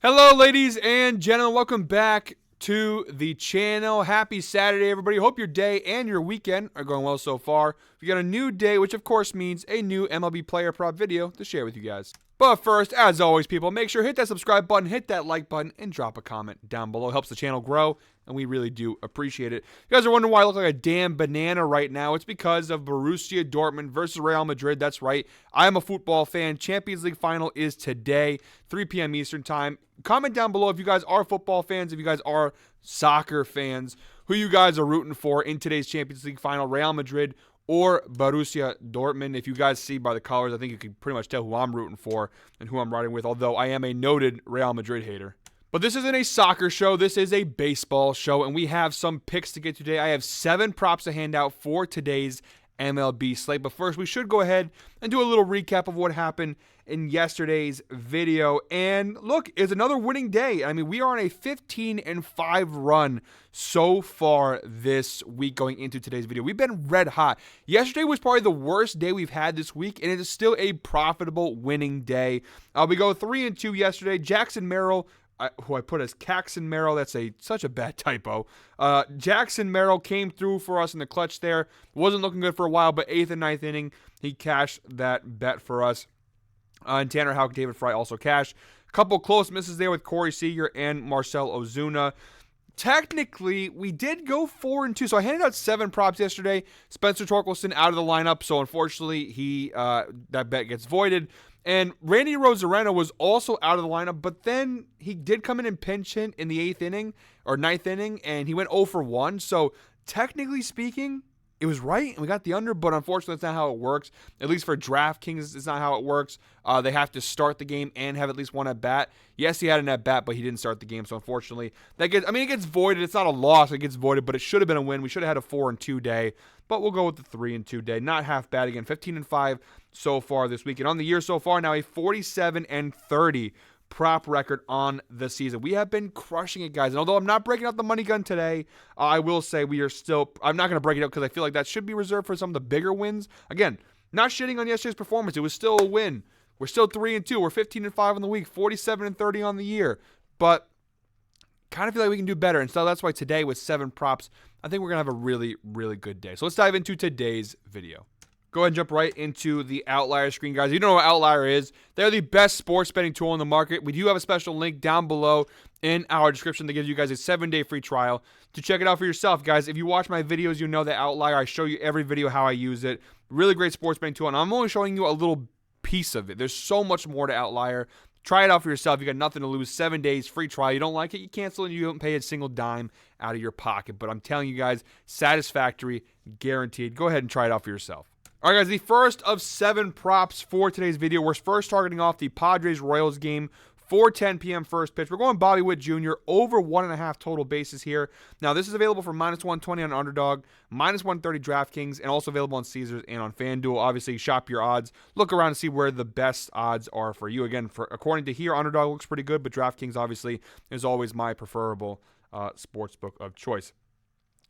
Hello, ladies and gentlemen. Welcome back to the channel. Happy Saturday, everybody. Hope your day and your weekend are going well so far. We got a new day, which of course means a new MLB Player Prop video to share with you guys. But first, as always, people, make sure to hit that subscribe button, hit that like button, and drop a comment down below. It helps the channel grow, and we really do appreciate it. You guys are wondering why I look like a damn banana right now. It's because of Borussia Dortmund versus Real Madrid. That's right. I am a football fan. Champions League final is today, 3 p.m. Eastern time. Comment down below if you guys are football fans, if you guys are soccer fans, who you guys are rooting for in today's Champions League final, Real Madrid or Borussia Dortmund. If you guys see by the colors, I think you can pretty much tell who I'm rooting for and who I'm riding with, although I am a noted Real Madrid hater. But this isn't a soccer show. This is a baseball show, and we have some picks to get today. I have 7 props to hand out for today's MLB slate. But first, we should go ahead and do a little recap of what happened in yesterday's video. And look, it's another winning day. I mean, we are on a 15-5 run so far this week going into today's video. We've been red hot. Yesterday was probably the worst day we've had this week, and it is still a profitable winning day. We go 3-2 yesterday. Jackson Merrill, who I put as Caxton Merrill, that's such a bad typo. Jackson Merrill came through for us in the clutch there. Wasn't looking good for a while, but 8th and 9th inning, he cashed that bet for us. And Tanner Houck, David Fry also cashed. A couple close misses there with Corey Seager and Marcell Ozuna. Technically, we did go 4-2. So I handed out 7 props yesterday. Spencer Torkelson out of the lineup, so unfortunately that bet gets voided. And Randy Rosarena was also out of the lineup, but then he did come in and pinch hit in the 8th inning or 9th inning, and he went 0 for 1. So technically speaking, it was right, and we got the under, but unfortunately, that's not how it works. At least for DraftKings, it's not how it works. They have to start the game and have at least one at bat. Yes, he had an at bat, but he didn't start the game, so unfortunately, it gets voided. It's not a loss; it gets voided, but it should have been a win. We should have had a 4-2 day, but we'll go with the 3-2 day. Not half bad again. 15-5 so far this week, and on the year so far, now a 47-30. Prop record on the season. We have been crushing it, guys. And although I'm not breaking out the money gun today, I will say we are still, I'm not going to break it out because I feel like that should be reserved for some of the bigger wins. Again, not shitting on yesterday's performance. It was still a win. We're still 3-2. We're 15-5 on the week, 47-30 on the year. But kind of feel like we can do better. And so that's why today with 7 props, I think we're going to have a really, really good day. So let's dive into today's video. Go ahead and jump right into the Outlier screen, guys. You know what Outlier is. They're the best sports betting tool in the market. We do have a special link down below in our description that gives you guys a 7-day free trial to check it out for yourself, guys. If you watch my videos, you know that Outlier. I show you every video how I use it. Really great sports betting tool, and I'm only showing you a little piece of it. There's so much more to Outlier. Try it out for yourself. You got nothing to lose. 7 days, free trial. You don't like it, you cancel it, and you don't pay a single dime out of your pocket. But I'm telling you guys, satisfactory, guaranteed. Go ahead and try it out for yourself. All right, guys, the first of 7 props for today's video. We're first targeting off the Padres-Royals game, 4:10 p.m. first pitch. We're going Bobby Witt Jr. over 1.5 total bases here. Now, this is available for -120 on Underdog, -130 DraftKings, and also available on Caesars and on FanDuel. Obviously, shop your odds. Look around and see where the best odds are for you. Again, according to here, Underdog looks pretty good, but DraftKings, obviously, is always my preferable sportsbook of choice.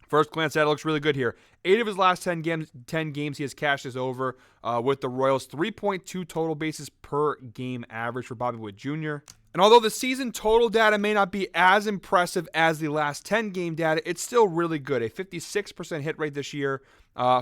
First glance at it, looks really good here. 8 of his last 10 games he has cashed this over with the Royals. 3.2 total bases per game average for Bobby Witt Jr. And although the season total data may not be as impressive as the last 10 game data, it's still really good. A 56% hit rate this year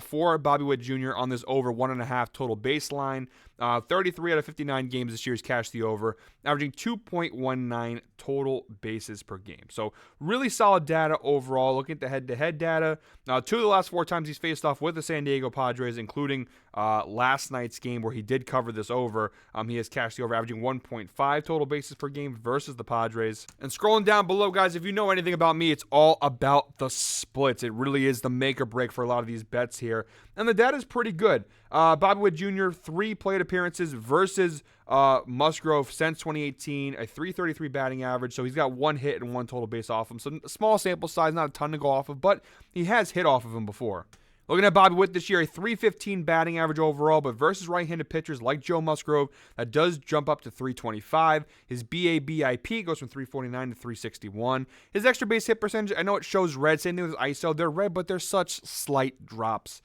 for Bobby Witt Jr. on this over 1.5 total baseline. 33 out of 59 games this year he's cashed the over, averaging 2.19 total bases per game. So really solid data overall. Looking at the head-to-head data, 2 of the last 4 times he's faced off with the San Diego Padres, including last night's game where he did cover this over. He has cashed the over, averaging 1.5 total bases per game versus the Padres. And scrolling down below, guys, if you know anything about me, it's all about the splits. It really is the make or break for a lot of these bets here. And the data is pretty good. Bobby Witt Jr., 3 plate appearances versus Musgrove since 2018, a 333 batting average. So he's got 1 hit and 1 total base off him. So small sample size, not a ton to go off of, but he has hit off of him before. Looking at Bobby Witt this year, a 315 batting average overall, but versus right-handed pitchers like Joe Musgrove, that does jump up to 325. His BABIP goes from 349 to 361. His extra base hit percentage, I know it shows red, same thing with ISO. They're red, but they're such slight drops.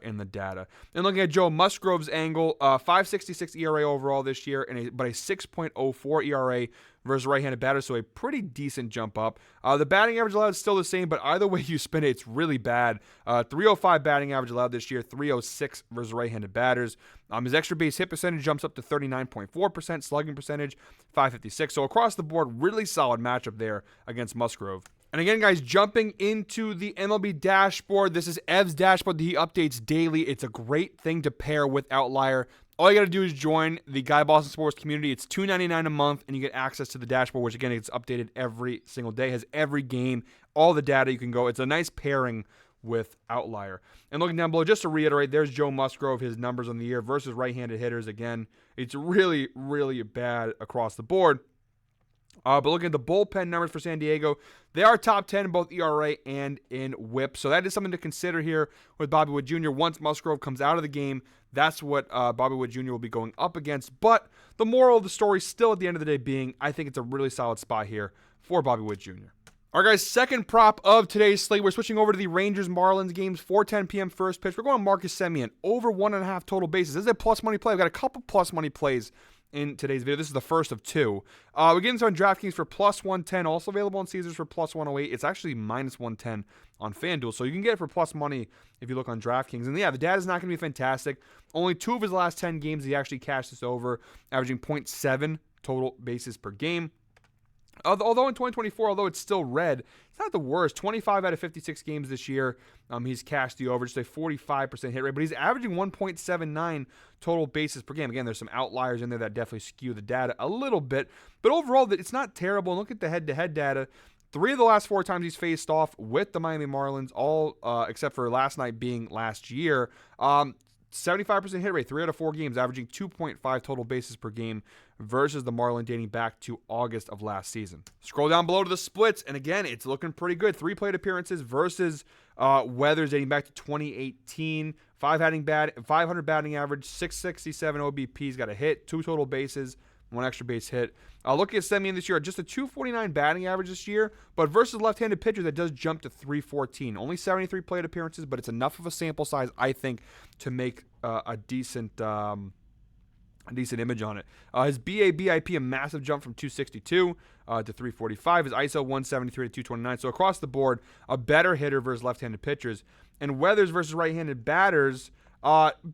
in the data. And looking at Joe Musgrove's angle, 5.66 ERA overall this year, but a 6.04 ERA versus right-handed batter, so a pretty decent jump up. The batting average allowed is still the same, but either way you spin it, it's really bad. 305 batting average allowed this year, 306 versus right-handed batters. His extra base hit percentage jumps up to 39.4%, slugging percentage 556. So across the board, really solid matchup there against Musgrove. And again, guys, jumping into the MLB dashboard, this is Ev's dashboard that he updates daily. It's a great thing to pair with Outlier. All you got to do is join the Guy Boston Sports community. It's $2.99 a month, and you get access to the dashboard, which, again, it's updated every single day, has every game, all the data you can go. It's a nice pairing with Outlier. And looking down below, just to reiterate, there's Joe Musgrove, his numbers on the year versus right-handed hitters. Again, it's really, really bad across the board. But looking at the bullpen numbers for San Diego, they are top 10 in both ERA and in WHIP. So that is something to consider here with Bobby Witt Jr. Once Musgrove comes out of the game, that's what Bobby Witt Jr. will be going up against. But the moral of the story still at the end of the day being, I think it's a really solid spot here for Bobby Witt Jr. All right, guys, second prop of today's slate. We're switching over to the Rangers-Marlins games, 4:10 p.m. first pitch. We're going Marcus Semien, over 1.5 total bases. This is a plus money play. I've got a couple plus money plays in today's video. This is the first of two. We're getting this on DraftKings for plus 110, also available on Caesars for plus 108. It's actually minus 110 on FanDuel, so you can get it for plus money if you look on DraftKings. And yeah, the data is not going to be fantastic. Only 2 of his last 10 games he actually cashed this over, averaging 0.7 total bases per game. Although in 2024, although it's still red, it's not the worst. 25 out of 56 games this year, he's cashed the over, just a 45% hit rate, but he's averaging 1.79 total bases per game. Again, there's some outliers in there that definitely skew the data a little bit, but overall, it's not terrible. And look at the head-to-head data. 3 of the last 4 times he's faced off with the Miami Marlins, all except for last night being last year. 75% hit rate, 3 out of 4 games, averaging 2.5 total bases per game versus the Marlins dating back to August of last season. Scroll down below to the splits, and again, it's looking pretty good. 3 plate appearances versus Weathers dating back to 2018. 500 batting average, 667 OBP. He's got a hit, 2 total bases, 1 extra base hit. Look at Semien this year, just a 249 batting average this year, but versus left-handed pitchers, that does jump to 314. Only 73 plate appearances, but it's enough of a sample size, I think, to make a decent image on it. His BIP, a massive jump from 262 to 345. His ISO 173 to 229. So across the board, a better hitter versus left-handed pitchers. And Weathers versus right-handed batters,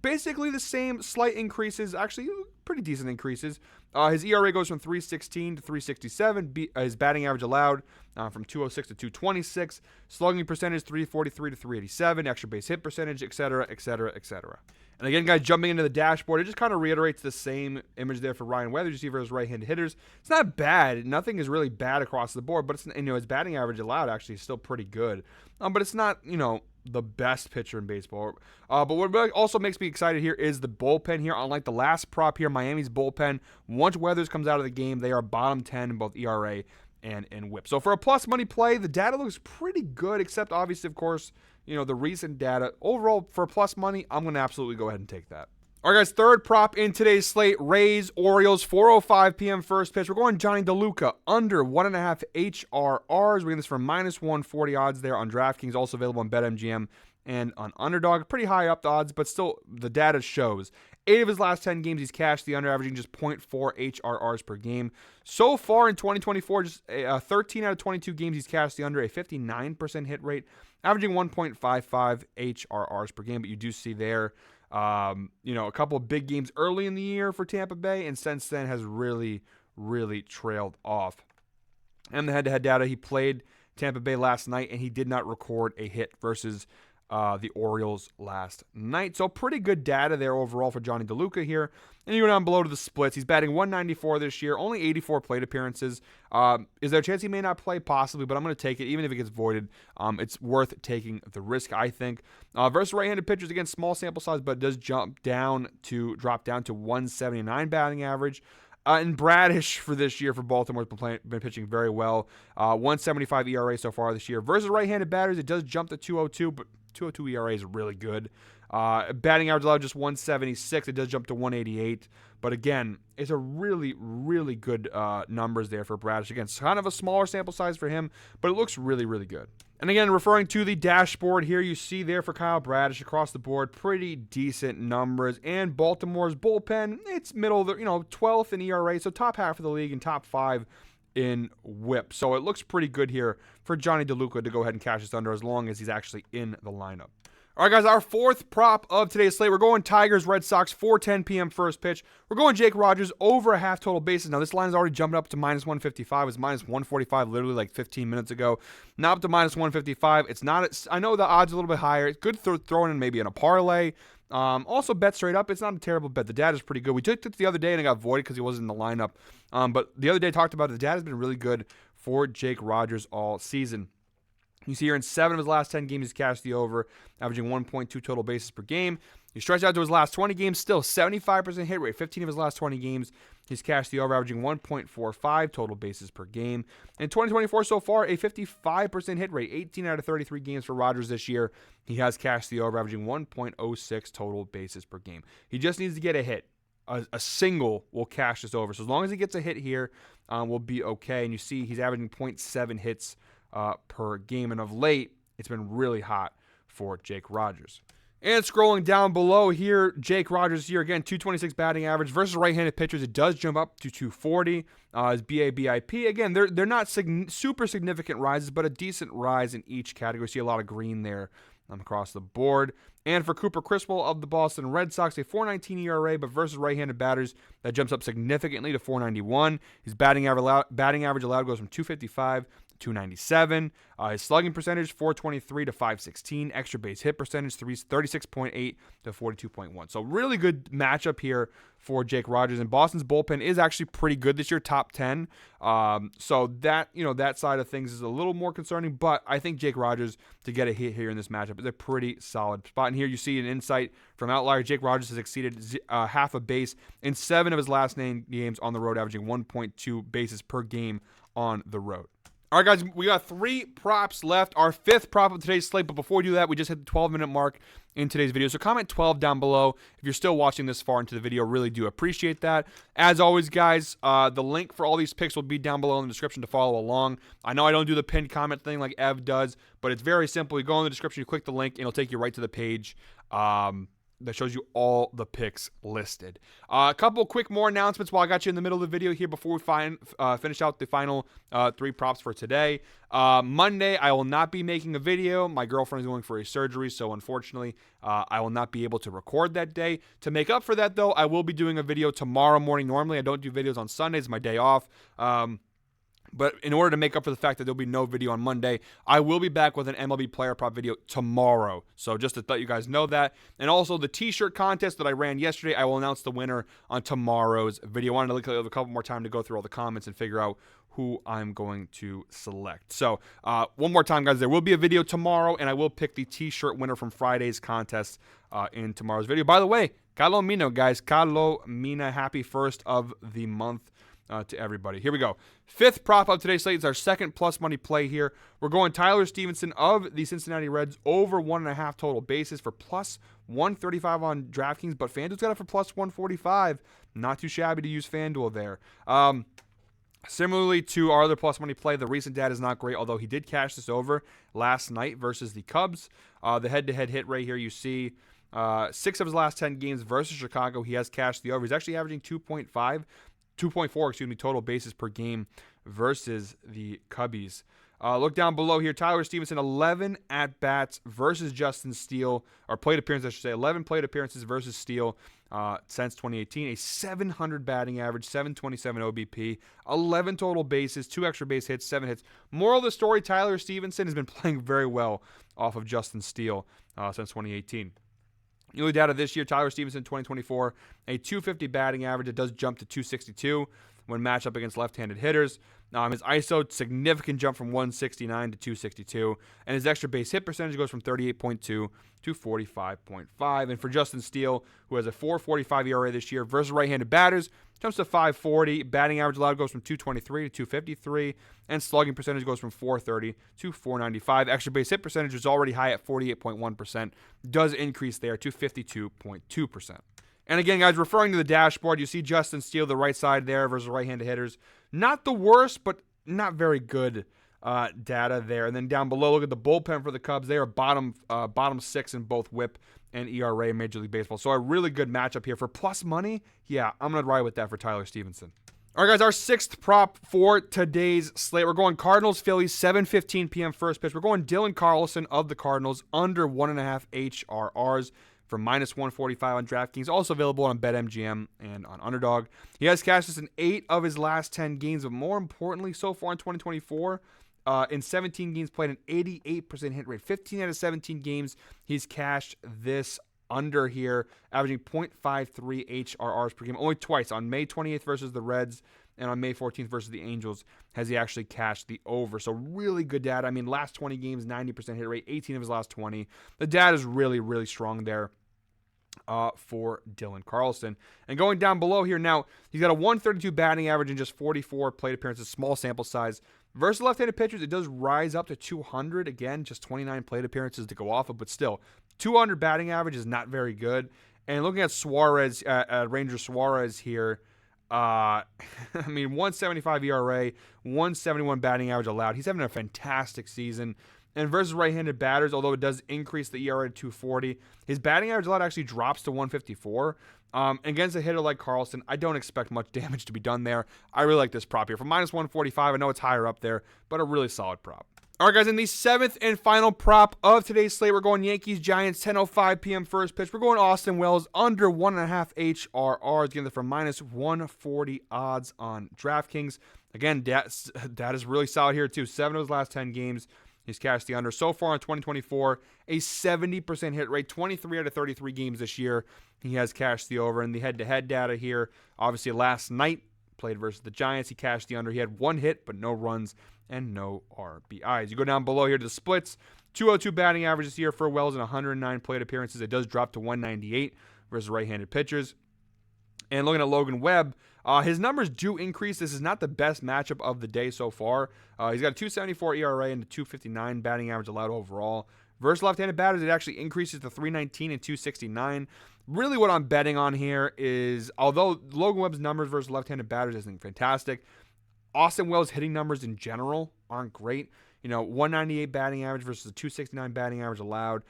basically the same, slight increases, actually pretty decent increases. His ERA goes from 3.16 to 3.67. His batting average allowed from 2.06 to 2.26. Slugging percentage 3.43 to 3.87. Extra base hit percentage, etc., etc., etc. And again, guys, jumping into the dashboard, it just kind of reiterates the same image there for Ryan Weathers. You see for his right-handed hitters, it's not bad. Nothing is really bad across the board, but it's, his batting average allowed actually is still pretty good. But it's not, the best pitcher in baseball. But what really also makes me excited here is the bullpen here. Unlike the last prop here, Miami's bullpen, once Weathers comes out of the game, they are bottom 10 in both ERA and in WHIP. So for a plus money play, the data looks pretty good, except obviously, of course, the recent data. Overall, for plus money, I'm going to absolutely go ahead and take that. All right, guys, third prop in today's slate, Rays, Orioles, 4:05 p.m. first pitch. We're going Johnny DeLuca, under 1.5 HRRs. We're getting this for minus 140 odds there on DraftKings, also available on BetMGM and on Underdog. Pretty high up the odds, but still, the data shows. 8 of his last 10 games, he's cashed the under, averaging just 0.4 HRRs per game. So far in 2024, just 13 out of 22 games, he's cashed the under, a 59% hit rate, averaging 1.55 HRRs per game. But you do see there, a couple of big games early in the year for Tampa Bay, and since then has really, really trailed off. And the head-to-head data, he played Tampa Bay last night, and he did not record a hit versus the Orioles last night. So pretty good data there overall for Johnny DeLuca here. And you go down below to the splits. He's batting 194 this year, only 84 plate appearances. Is there a chance he may not play? Possibly, but I'm going to take it. Even if it gets voided, it's worth taking the risk, I think. Versus right-handed pitchers, again, small sample size, but it does drop down to 179 batting average. And Bradish for this year for Baltimore has been pitching very well. 175 ERA so far this year. Versus right-handed batters, it does jump to 202, but 202 ERA is really good. Batting average allowed just 176. It does jump to 188. But again, it's a really, really good numbers there for Bradish. Again, it's kind of a smaller sample size for him, but it looks really, really good. And again, referring to the dashboard here, you see there for Kyle Bradish across the board, pretty decent numbers. And Baltimore's bullpen, it's middle of the, 12th in ERA, so top half of the league and top 5 in whip. So it looks pretty good here for Johnny DeLuca to go ahead and cash this under as long as he's actually in the lineup. All right, guys, our fourth prop of today's slate. We're going Tigers, Red Sox, 4:10 p.m. first pitch. We're going Jake Rogers over a half total bases. Now, this line is already jumped up to minus 155. It was minus 145 literally like 15 minutes ago. Now up to minus 155. It's not. I know the odds are a little bit higher. It's good throwing in maybe in a parlay. Also, bet straight up. It's not a terrible bet. The data is pretty good. We took it the other day and it got voided because he wasn't in the lineup. But the other day talked about it. The data has been really good for Jake Rogers all season. You see here in 7 of his last 10 games, he's cashed the over, averaging 1.2 total bases per game. He stretched out to his last 20 games, still 75% hit rate. 15 of his last 20 games, he's cashed the over, averaging 1.45 total bases per game. In 2024 so far, a 55% hit rate. 18 out of 33 games for Rogers this year. He has cashed the over, averaging 1.06 total bases per game. He just needs to get a hit. A single will cash this over. So as long as he gets a hit here, we'll be okay. And you see he's averaging 0.7 hits per game. And of late, it's been really hot for Jake Rogers. And scrolling down below here, Jake Rogers here again, 226 batting average versus right-handed pitchers. It does jump up to 240. His BABIP, again, they're not super significant rises, but a decent rise in each category. See a lot of green there across the board. And for Cooper Criswell of the Boston Red Sox, a 4.19 ERA, but versus right-handed batters, that jumps up significantly to 4.91. His batting average allowed goes from 255 to 297. His slugging percentage, 423 to 516. Extra base hit percentage, 36.8 to 42.1. So really good matchup here for Jake Rogers. And Boston's bullpen is actually pretty good this year, top 10. So that, that side of things is a little more concerning, but I think Jake Rogers to get a hit here in this matchup is a pretty solid spot. And here you see an insight from Outlier. Jake Rogers has exceeded half a base in 7 of his last 9 games on the road, averaging 1.2 bases per game on the road. All right, guys, we got 3 props left. Our 5th prop of today's slate. But before we do that, we just hit the 12-minute mark in today's video. So comment 12 down below if you're still watching this far into the video. Really do appreciate that. As always, guys, the link for all these picks will be down below in the description to follow along. I know I don't do the pinned comment thing like Ev does, but it's very simple. You go in the description, you click the link, and it'll take you right to the page. That shows you all the picks listed. A couple quick more announcements while I got you in the middle of the video here before we finish out the final 3 props for today. Monday, I will not be making a video. My girlfriend is going for a surgery, so unfortunately, I will not be able to record that day. To make up for that, though, I will be doing a video tomorrow morning. Normally, I don't do videos on Sundays. It's my day off. But in order to make up for the fact that there'll be no video on Monday, I will be back with an MLB Player Prop video tomorrow. So just to let you guys know that. And also the t-shirt contest that I ran yesterday, I will announce the winner on tomorrow's video. I wanted to look at a couple more time to go through all the comments and figure out who I'm going to select. So one more time, guys, there will be a video tomorrow, and I will pick the t-shirt winner from Friday's contest in tomorrow's video. By the way, Carlo Mina, guys. Carlo Mina, happy 1st of the month. To everybody. Here we go. 5th prop of today's slate is our second plus money play here. We're going Tyler Stevenson of the Cincinnati Reds over 1.5 total bases for plus 135 on DraftKings, but FanDuel's got it for plus 145. Not too shabby to use FanDuel there. Similarly to our other plus money play, the recent data is not great, although he did cash this over last night versus the Cubs. The head-to-head hit rate here you see 6 of his last 10 games versus Chicago. He has cashed the over. He's actually averaging 2.4 total bases per game versus the Cubbies. Look down below here. Tyler Stevenson, 11 at-bats versus Justin Steele, or plate appearances, I should say. 11 plate appearances versus Steele since 2018. A 700 batting average, 727 OBP, 11 total bases, 2 extra base hits, 7 hits. Moral of the story, Tyler Stevenson has been playing very well off of Justin Steele since 2018. Early data this year, Tyler Stevenson, 2024, a 250 batting average. It does jump to 262. when matched up against left-handed hitters. His ISO, significant jump from 169 to 262. And his extra base hit percentage goes from 38.2 to 45.5. And for Justin Steele, who has a 4.45 ERA this year versus right-handed batters, jumps to 540. Batting average allowed goes from 223 to 253. And slugging percentage goes from 430 to 495. Extra base hit percentage was already high at 48.1%. Does increase there to 52.2%. And again, guys, referring to the dashboard, you see Justin Steele, the right side there versus right-handed hitters. Not the worst, but not very good data there. And then down below, look at the bullpen for the Cubs. They are bottom 6 in both WHIP and ERA in Major League Baseball. So a really good matchup here. For plus money, yeah, I'm going to ride with that for Tyler Stevenson. All right, guys, our sixth prop for today's slate. We're going Cardinals, Phillies, 7:15 p.m. first pitch. We're going Dylan Carlson of the Cardinals, under 1.5 HRRs. For minus 145 on DraftKings. Also available on BetMGM and on Underdog. He has cashed this in 8 of his last 10 games, but more importantly, so far in 2024, in 17 games played, an 88% hit rate. 15 out of 17 games, he's cashed this under here, averaging 0.53 HRRs per game. Only twice, on May 28th versus the Reds and on May 14th versus the Angels, has he actually cashed the over. So really good data. I mean, last 20 games, 90% hit rate, 18 of his last 20. The data is really, really strong there for Dylan Carlson. And going down below here now, he's got a 132 batting average in just 44 plate appearances, small sample size. Versus left-handed pitchers, it does rise up to 200. Again, just 29 plate appearances to go off of, but still, 200 batting average is not very good. And looking at Suarez, Ranger Suarez here, I mean, 175 ERA, 171 batting average allowed. He's having a fantastic season. And versus right-handed batters, although it does increase the ERA to 240, his batting average allowed actually drops to 154. Against a hitter like Carlson, I don't expect much damage to be done there. I really like this prop here. For minus 145, I know it's higher up there, but a really solid prop. All right, guys, in the seventh and final prop of today's slate, we're going Yankees-Giants, 10:05 p.m. first pitch. We're going Austin Wells, under 1.5 HRRs, getting it for minus 140 odds on DraftKings. Again, that is really solid here, too. 7 of his last 10 games, he's cashed the under. So far in 2024, a 70% hit rate, 23 out of 33 games this year. He has cashed the over. And the head-to-head data here, obviously last night, played versus the Giants. He cashed the under. He had 1 hit, but no runs and no RBIs. You go down below here to the splits. 202 batting average this year for Wells and 109 plate appearances. It does drop to 198 versus right-handed pitchers. And looking at Logan Webb, his numbers do increase. This is not the best matchup of the day so far. He's got a 2.74 ERA and a 2.59 batting average allowed overall. Versus left-handed batters, it actually increases to 3.19 and 2.69. Really what I'm betting on here is, although Logan Webb's numbers versus left-handed batters isn't fantastic, Austin Wells' hitting numbers in general aren't great. 198 batting average versus a 269 batting average allowed.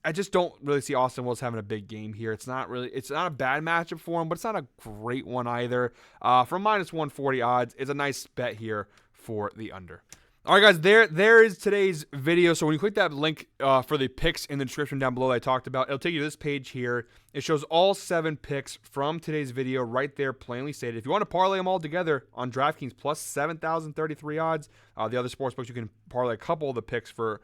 I just don't really see Austin Wells having a big game here. It's not a bad matchup for him, but it's not a great one either. For minus 140 odds, it's a nice bet here for the under. All right, guys, there is today's video. So when you click that link for the picks in the description down below that I talked about, it'll take you to this page here. It shows all 7 picks from today's video right there, plainly stated. If you want to parlay them all together on DraftKings, plus 7,033 odds. The other sportsbooks, you can parlay a couple of the picks for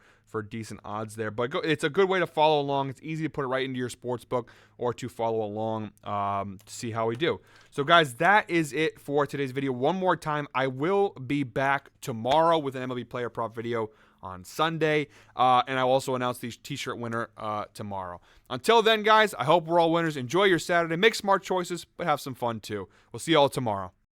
decent odds there. But it's a good way to follow along. It's easy to put it right into your sportsbook or to follow along to see how we do. So, guys, that is it for today's video. One more time, I will be back tomorrow with an MLB Player Prop video on Sunday. And I'll also announce the t-shirt winner tomorrow. Until then, guys, I hope we're all winners. Enjoy your Saturday. Make smart choices, but have some fun, too. We'll see you all tomorrow.